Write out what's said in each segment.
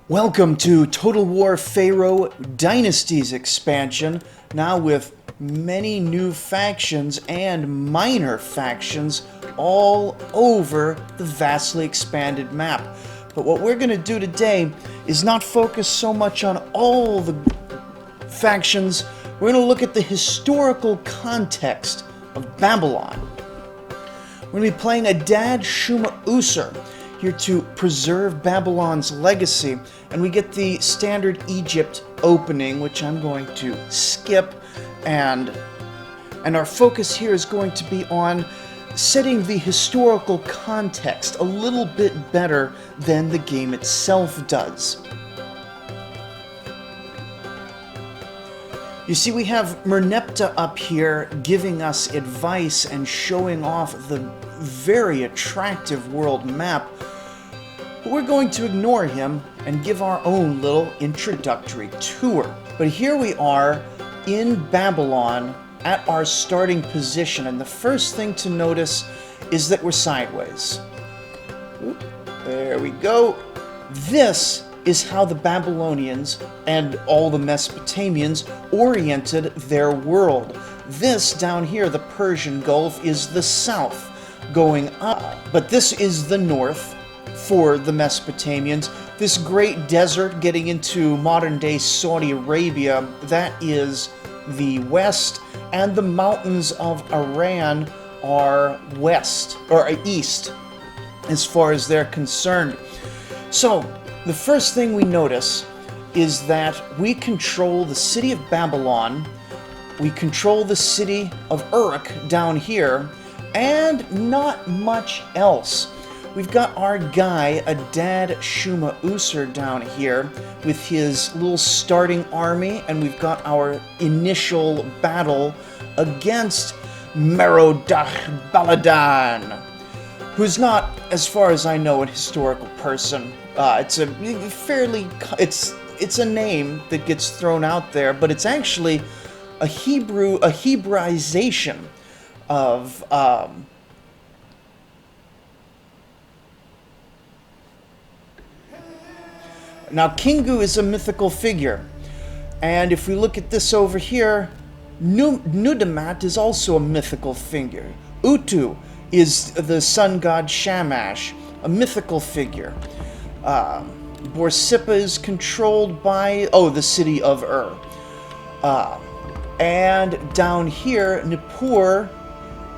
Welcome to Total War Pharaoh Dynasties expansion, now with many new factions and minor factions all over the vastly expanded map. But what we're going to do today is not focus so much on all the factions. We're going to look at the historical context of Babylon. We're going to be playing Adad-Shuma-Usur, here to preserve Babylon's legacy, and we get the standard Egypt opening, which I'm going to skip, and our focus here is going to be on setting the historical context a little bit better than the game itself does. You see, we have Merneptah up here giving us advice and showing off the very attractive world map, but we're going to ignore him and give our own little introductory tour. But here we are in Babylon at our starting position, and the first thing to notice is that we're sideways. Oop, there we go. This is how the Babylonians and all the Mesopotamians oriented their world. This down here, the Persian Gulf, is the south going up, but this is the north for the Mesopotamians. This great desert getting into modern-day Saudi Arabia, that is the west, and the mountains of Iran are west, or east, as far as they're concerned. So, the first thing we notice is that we control the city of Babylon, we control the city of Uruk down here, and not much else. We've got our guy, Adad-Shuma-Usur, down here with his little starting army, and we've got our initial battle against Merodach-Baladan, who's not, as far as I know, a historical person. It's a name that gets thrown out there, but it's actually a Hebraization of now, Kingu is a mythical figure, and if we look at this over here, Nudamat is also a mythical figure. Utu is the sun god Shamash, a mythical figure. Borsippa is controlled by, the city of Ur. And down here, Nippur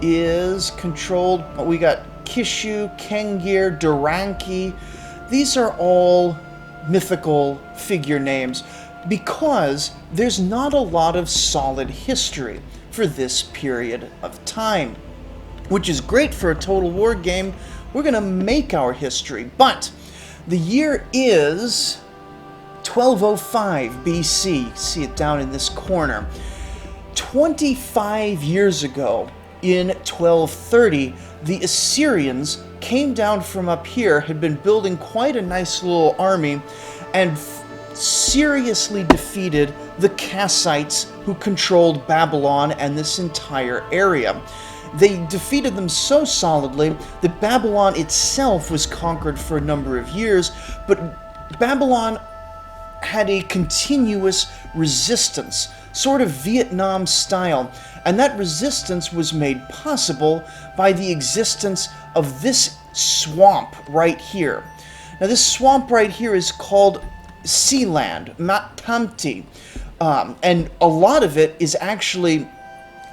is controlled, we got Kishu, Kengir, Duranki. These are all mythical figure names because there's not a lot of solid history for this period of time, which is great for a Total War game. We're going to make our history, but the year is 1205 BC. See it down in this corner. 25 years ago, in 1230, the Assyrians came down from up here, had been building quite a nice little army, and seriously defeated the Kassites who controlled Babylon and this entire area. They defeated them so solidly that Babylon itself was conquered for a number of years, but Babylon had a continuous resistance, sort of Vietnam style, and that resistance was made possible by the existence of this swamp right here. Now, this swamp right here is called Sealand, Matamti, and a lot of it is actually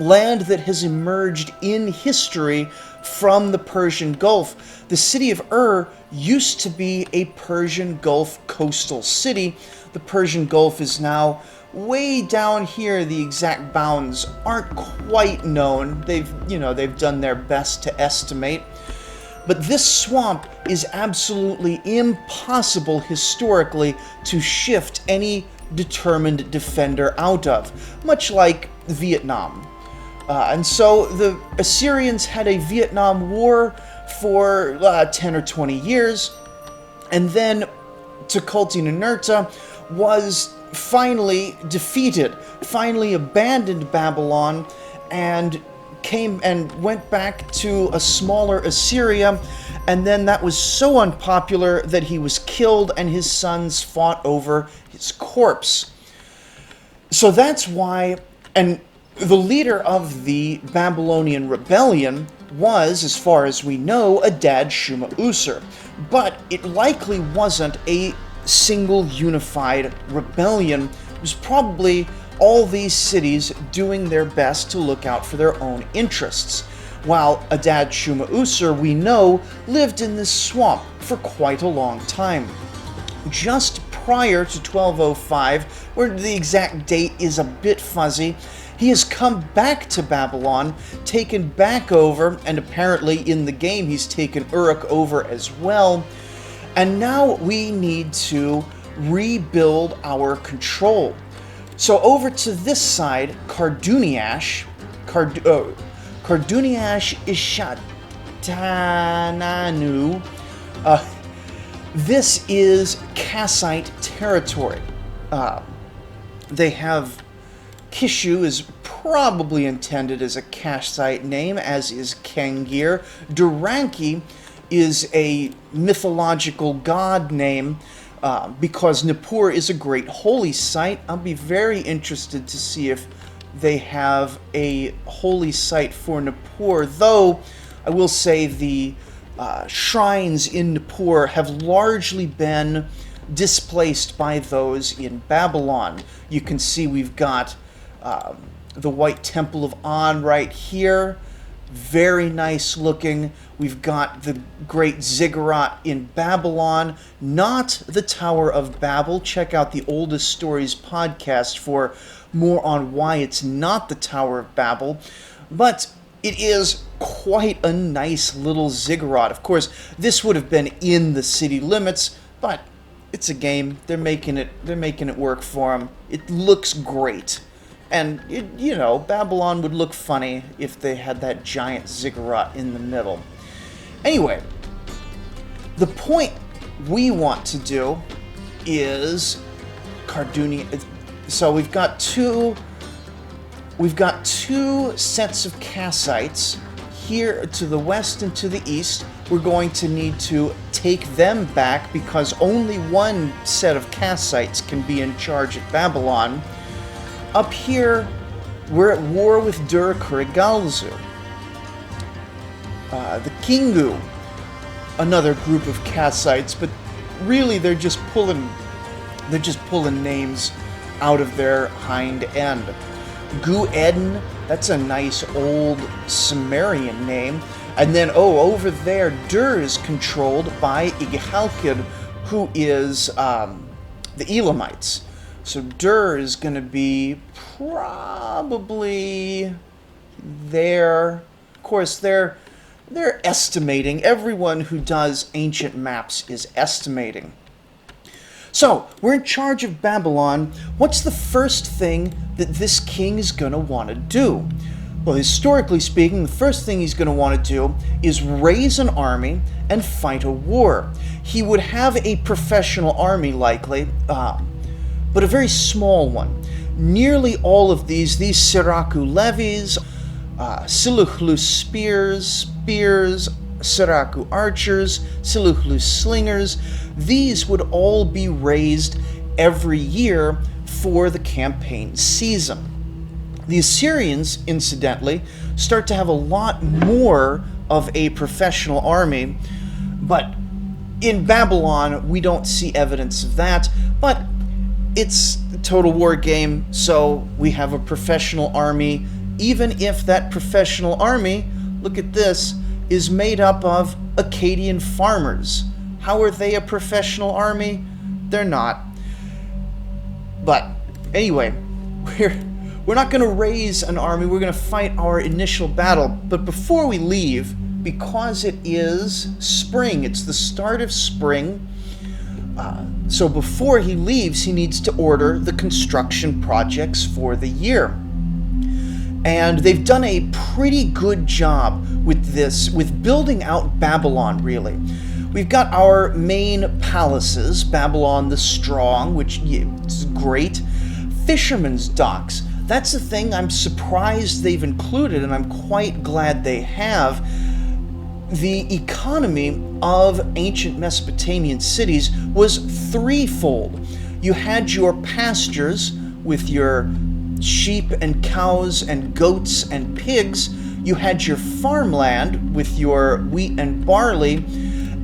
land that has emerged in history from the Persian Gulf. The city of Ur used to be a Persian Gulf coastal city. The Persian Gulf is now way down here. The exact bounds aren't quite known. They've done their best to estimate. But this swamp is absolutely impossible historically to shift any determined defender out of, much like Vietnam. And so the Assyrians had a Vietnam War for 10 or 20 years, and then Tukulti-Ninurta was finally defeated, finally abandoned Babylon, and came and went back to a smaller Assyria, and then that was so unpopular that he was killed and his sons fought over his corpse. So that's why, and the leader of the Babylonian rebellion was, as far as we know, Adad-Shuma-Usur. But it likely wasn't a single unified rebellion. It was probably all these cities doing their best to look out for their own interests. While Adad-Shuma-Usur, we know, lived in this swamp for quite a long time. Just prior to 1205, where the exact date is a bit fuzzy, he has come back to Babylon, taken back over, and apparently in the game he's taken Uruk over as well. And now we need to rebuild our control. So over to this side, Karduniash Ishatananu, this is Kassite territory. They have Kishu is probably intended as a Kassite name, as is Kengir. Duranki is a mythological god name because Nippur is a great holy site. I'll be very interested to see if they have a holy site for Nippur, though I will say the shrines in Nippur have largely been displaced by those in Babylon. You can see we've got the White Temple of On right here. Very nice looking. We've got the Great Ziggurat in Babylon, not the Tower of Babel. Check out the Oldest Stories podcast for more on why it's not the Tower of Babel. But it is quite a nice little ziggurat. Of course, this would have been in the city limits, but it's a game. They're making it work for them. It looks great. And, you know, Babylon would look funny if they had that giant ziggurat in the middle. Anyway, the point we want to do is Cardunia. So we've got two sets of Kassites here to the west and to the east. We're going to need to take them back because only one set of Kassites can be in charge at Babylon. Up here, we're at war with Dur-Kurigalzu. The Kingu, another group of Kassites, but really they're just pulling names out of their hind end. Gu-Eden, that's a nice old Sumerian name. And then, over there, Dur is controlled by Igihalkid, who is the Elamites. So Dur is going to be probably there. Of course, they're estimating. Everyone who does ancient maps is estimating. So, we're in charge of Babylon. What's the first thing that this king is going to want to do? Well, historically speaking, the first thing he's going to want to do is raise an army and fight a war. He would have a professional army, likely, but a very small one. Nearly all of these Siraku levies, Siluhlu spears, Siraku archers, Siluhlu slingers, these would all be raised every year for the campaign season. The Assyrians, incidentally, start to have a lot more of a professional army, but in Babylon, we don't see evidence of that, but it's a total war game, so we have a professional army, even if that professional army, look at this, is made up of Akkadian farmers. How are they a professional army? They're not. But anyway, we're not going to raise an army, we're going to fight our initial battle. But before we leave, because it is spring, it's the start of spring, so before he leaves, he needs to order the construction projects for the year. And they've done a pretty good job with this, with building out Babylon, really. We've got our main palaces, Babylon the Strong, which is great. Fishermen's docks. That's the thing I'm surprised they've included, and I'm quite glad they have. The economy of ancient Mesopotamian cities was threefold. You had your pastures with your sheep and cows and goats and pigs. You had your farmland with your wheat and barley.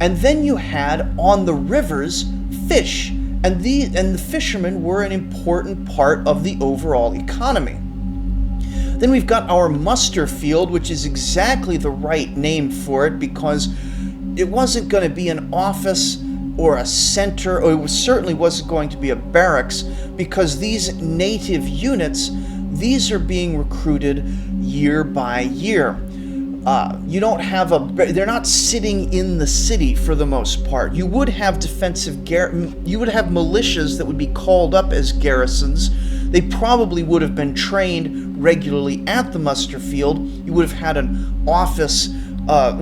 And then you had, on the rivers, fish. And the fishermen were an important part of the overall economy. Then we've got our muster field, which is exactly the right name for it, because it wasn't going to be an office or a center, or it certainly wasn't going to be a barracks, because these native units, these are being recruited year by year. You don't have they're not sitting in the city for the most part. You would have you would have militias that would be called up as garrisons. They probably would have been trained regularly at the muster field. You would have had an office,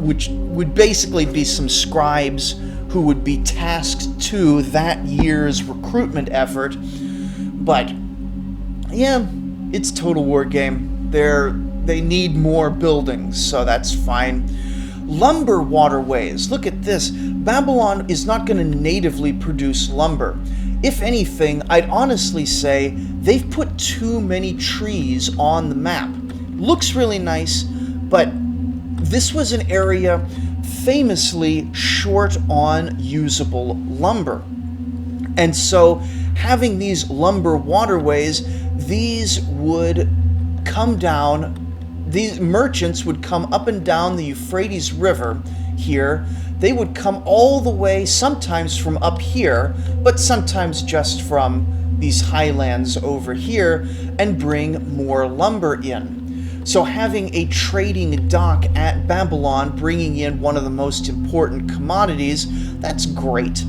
which would basically be some scribes who would be tasked to that year's recruitment effort. But yeah, it's Total War game. They need more buildings, so that's fine. Lumber waterways. Look at this. Babylon is not going to natively produce lumber. If anything, I'd honestly say they've put too many trees on the map. Looks really nice, but this was an area famously short on usable lumber. And so having these lumber waterways, these would come down, these merchants would come up and down the Euphrates River here. They would come all the way, sometimes from up here, but sometimes just from these highlands over here, and bring more lumber in. So having a trading dock at Babylon, bringing in one of the most important commodities, that's great.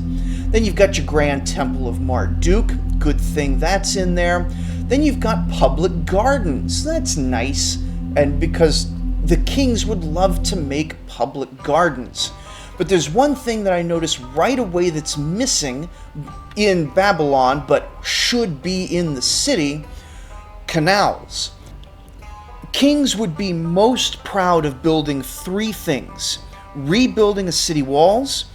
Then you've got your Grand Temple of Marduk. Good thing that's in there. Then you've got public gardens. That's nice. And because the kings would love to make public gardens. But there's one thing that I noticed right away that's missing in Babylon, but should be in the city: canals. Kings would be most proud of building three things: rebuilding a city walls,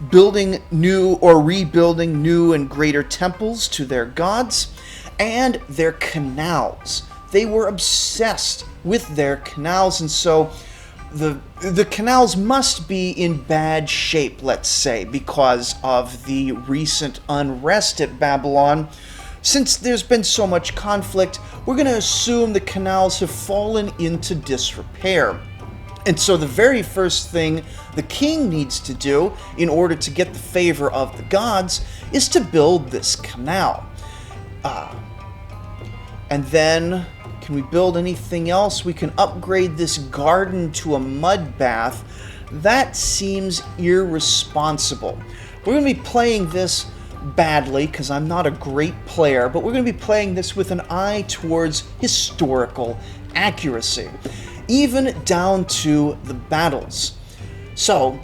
building new or rebuilding new and greater temples to their gods, and their canals. They were obsessed with their canals, and so the canals must be in bad shape, let's say, because of the recent unrest at Babylon. Since there's been so much conflict, we're going to assume the canals have fallen into disrepair. And so the very first thing the king needs to do in order to get the favor of the gods is to build this canal. And then, can we build anything else? We can upgrade this garden to a mud bath. That seems irresponsible. We're going to be playing this badly because I'm not a great player, but we're going to be playing this with an eye towards historical accuracy, even down to the battles. So,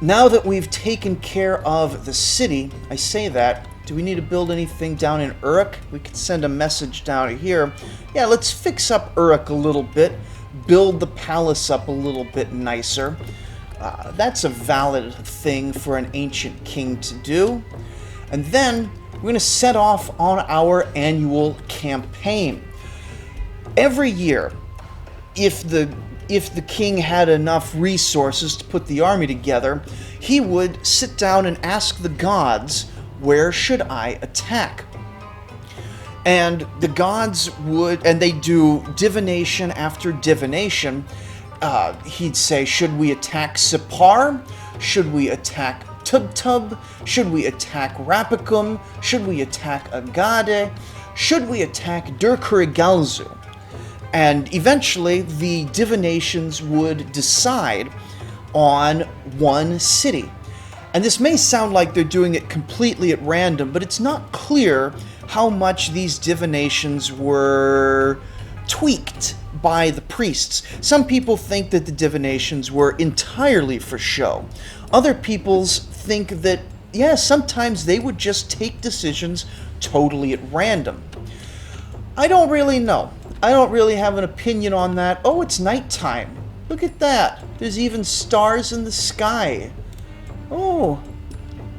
now that we've taken care of the city, I say that, do we need to build anything down in Uruk? We could send a message down here. Yeah, let's fix up Uruk a little bit, build the palace up a little bit nicer. That's a valid thing for an ancient king to do. And then we're going to set off on our annual campaign. Every year, if the king had enough resources to put the army together, he would sit down and ask the gods, where should I attack? And the gods would, and they do divination after divination. He'd say, should we attack Sippar? Should we attack Tubtub? Should we attack Rapicum? Should we attack Agade? Should we attack Dur-Kurigalzu? And eventually, the divinations would decide on one city. And this may sound like they're doing it completely at random, but it's not clear how much these divinations were tweaked by the priests. Some people think that the divinations were entirely for show. Other people think that, yeah, sometimes they would just take decisions totally at random. I don't really know. I don't really have an opinion on that. Oh, it's nighttime. Look at that. There's even stars in the sky. Oh,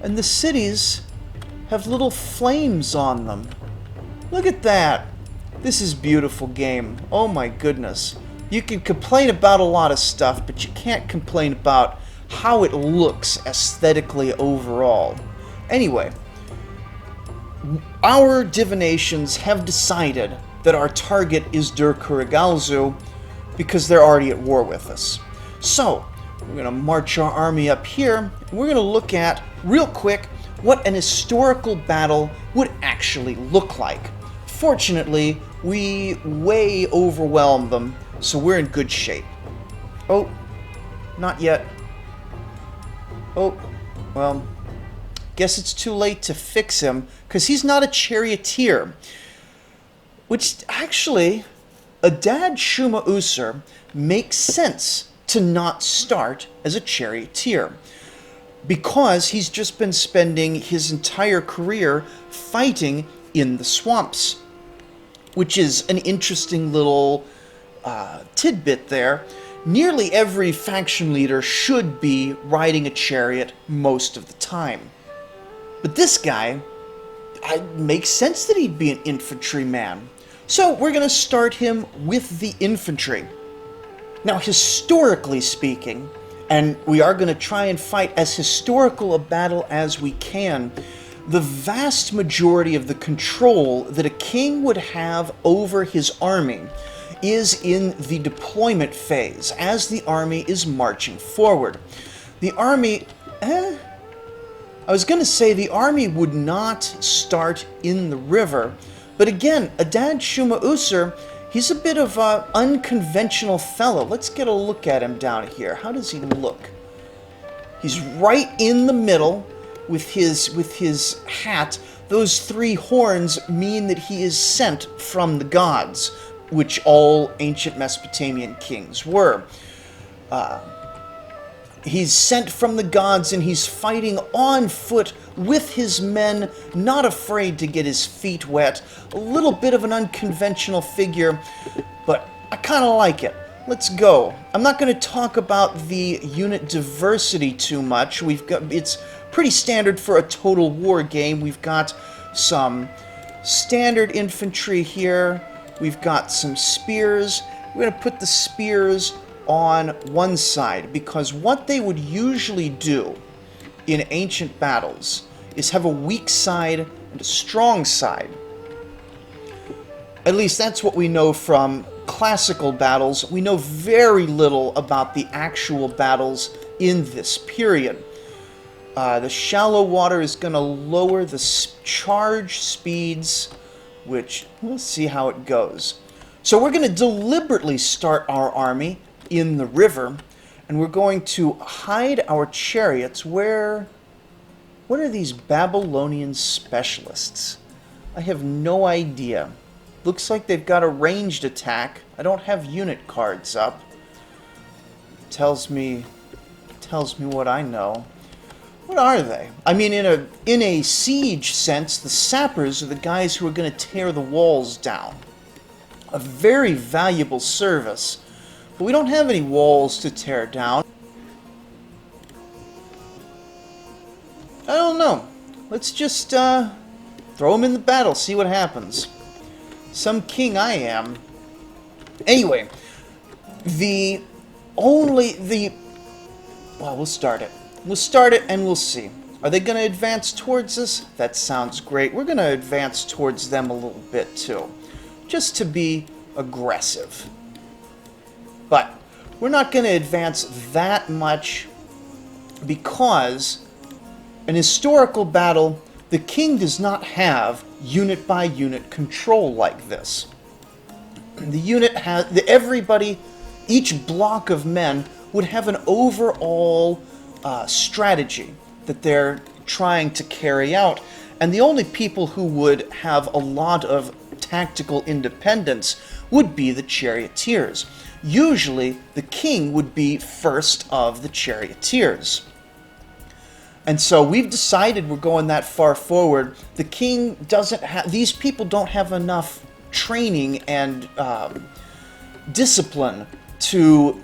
and the cities have little flames on them. Look at that. This is a beautiful game. Oh my goodness. You can complain about a lot of stuff, but you can't complain about how it looks aesthetically overall. Anyway, our divinations have decided that our target is Dur-Kurigalzu because they're already at war with us. So, we're going to march our army up here, and we're going to look at, real quick, what an historical battle would actually look like. Fortunately, we way overwhelmed them, so we're in good shape. Oh, not yet. Oh, well, guess it's too late to fix him, because he's not a charioteer. Which, actually, Adad-Shuma-Usur makes sense to not start as a charioteer, because he's just been spending his entire career fighting in the swamps, which is an interesting little tidbit there. Nearly every faction leader should be riding a chariot most of the time. But this guy, it makes sense that he'd be an infantryman. So we're going to start him with the infantry. Now, historically speaking, and we are going to try and fight as historical a battle as we can, the vast majority of the control that a king would have over his army is in the deployment phase, as the army is marching forward. The army, I was going to say the army would not start in the river, but again, Adad-Shuma-Usur, he's a bit of an unconventional fellow. Let's get a look at him down here. How does he look? He's right in the middle with his hat. Those three horns mean that he is sent from the gods, which all ancient Mesopotamian kings were. He's sent from the gods, and he's fighting on foot with his men, not afraid to get his feet wet. A little bit of an unconventional figure, but I kind of like it. Let's go. I'm not going to talk about the unit diversity too much. It's pretty standard for a total war game. We've got some standard infantry here. We've got some spears. We're going to put the spears on one side, because what they would usually do in ancient battles is have a weak side and a strong side. At least that's what we know from classical battles. We know very little about the actual battles in this period. The shallow water is going to lower the charge speeds, which we'll see how it goes. So we're going to deliberately start our army in the river, and we're going to hide our chariots where... What are these Babylonian specialists? I have no idea. Looks like they've got a ranged attack. I don't have unit cards up. Tells me what I know. What are they? I mean, in a siege sense, the sappers are the guys who are going to tear the walls down. A very valuable service. But we don't have any walls to tear down. I don't know. Let's just throw them in the battle, see what happens. Some king I am. Anyway, well, we'll start it. We'll start it and we'll see. Are they going to advance towards us? That sounds great. We're going to advance towards them a little bit too, just to be aggressive. But we're not going to advance that much, because in historical battle, the king does not have unit-by-unit control like this. The unit has... everybody, each block of men would have an overall strategy that they're trying to carry out. And the only people who would have a lot of tactical independence would be the charioteers. Usually, the king would be first of the charioteers. And so we've decided we're going that far forward. The king doesn't have... These people don't have enough training and discipline to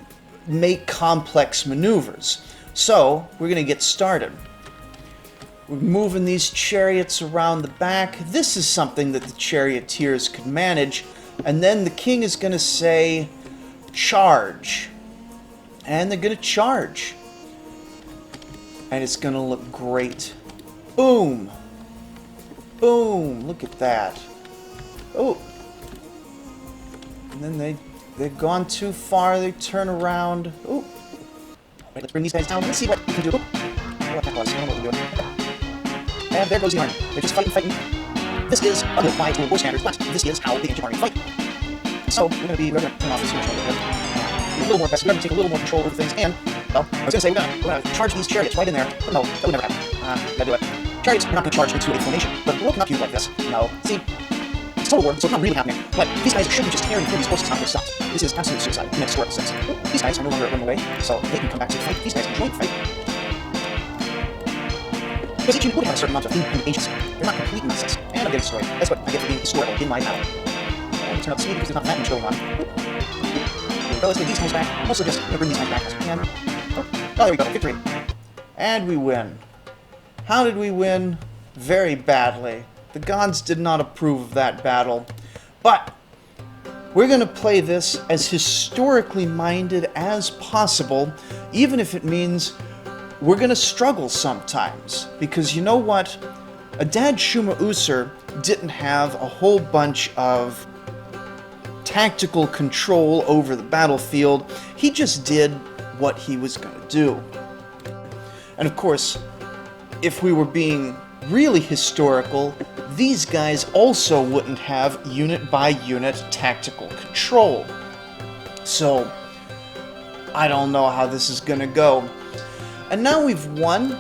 make complex maneuvers. So, we're going to get started. We're moving these chariots around the back. This is something that the charioteers could manage. And then the king is going to say, charge. And they're going to charge. And it's going to look great. Boom. Boom. Look at that. Oh. And then they've gone too far. They turn around. Oh. Right, let's bring these guys down. Let's see what we can do. Oh, what that was. I don't know what we're doing. And there goes the army. They're just fighting. This is ugly by war standards, but this is how the ancient army fight. So we're going to turn off this switch a little bit. A little more best. We're going to take a little more control over things. And, well, I was going to say, we're going to charge these chariots right in there. But no, that would never happen. Gotta do it. Chariots are not going to charge into a formation. But the world cannot do like this. No. See, it's total war, so it's not really happening. But these guys shouldn't just tearing through these horses not stopped. This is absolute suicide in a historical sense. These guys are no longer running away, so they can come back to the fight. These guys can join the fight. Because each unit would have a certain amount of agency. They're not complete nonsense. And I'm getting destroyed. That's what I get for being historical in my battle. And we turn up the speed because there's not that much going on. There we go, let's get these guys back. I'm also just going to bring these guys back as we can. Oh, there we go, victory. And we win. How did we win? Very badly. The gods did not approve of that battle. But we're going to play this as historically minded as possible, even if it means we're going to struggle sometimes. Because you know what? Adad-Shuma-Usur didn't have a whole bunch of tactical control over the battlefield. He just did what he was going to do. And of course, if we were being really historical, these guys also wouldn't have unit-by-unit tactical control. So, I don't know how this is going to go. And now we've won,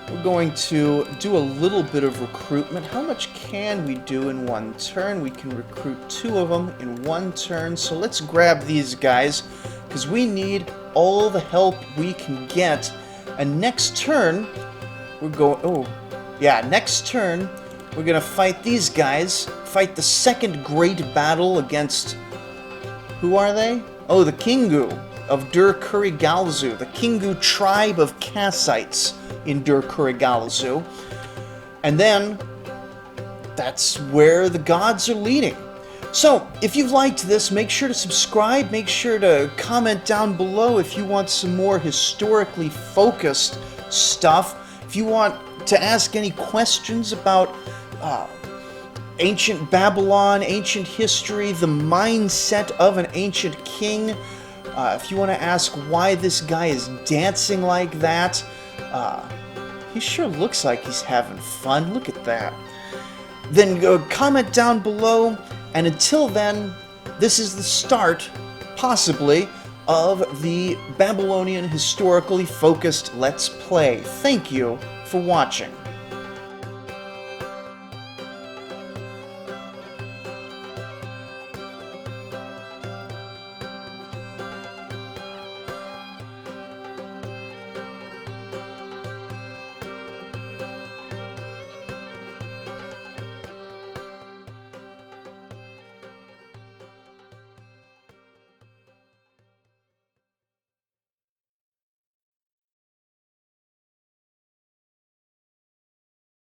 we're going to do a little bit of recruitment. How much can we do in one turn? We can recruit 2 of them in one turn. So let's grab these guys, because we need all the help we can get. And next turn, we're going... next turn, we're going to fight these guys. Fight the second great battle against... Who are they? Oh, the Kingu of Dur-Kurigalzu, the Kingu tribe of Kassites in Dur-Kurigalzu. And then, that's where the gods are leading. So, if you've liked this, make sure to subscribe, make sure to comment down below if you want some more historically focused stuff. If you want to ask any questions about ancient Babylon, ancient history, the mindset of an ancient king, if you want to ask why this guy is dancing like that, he sure looks like he's having fun. Look at that. Then comment down below, and until then, this is the start, possibly, of the Babylonian historically focused Let's Play. Thank you for watching.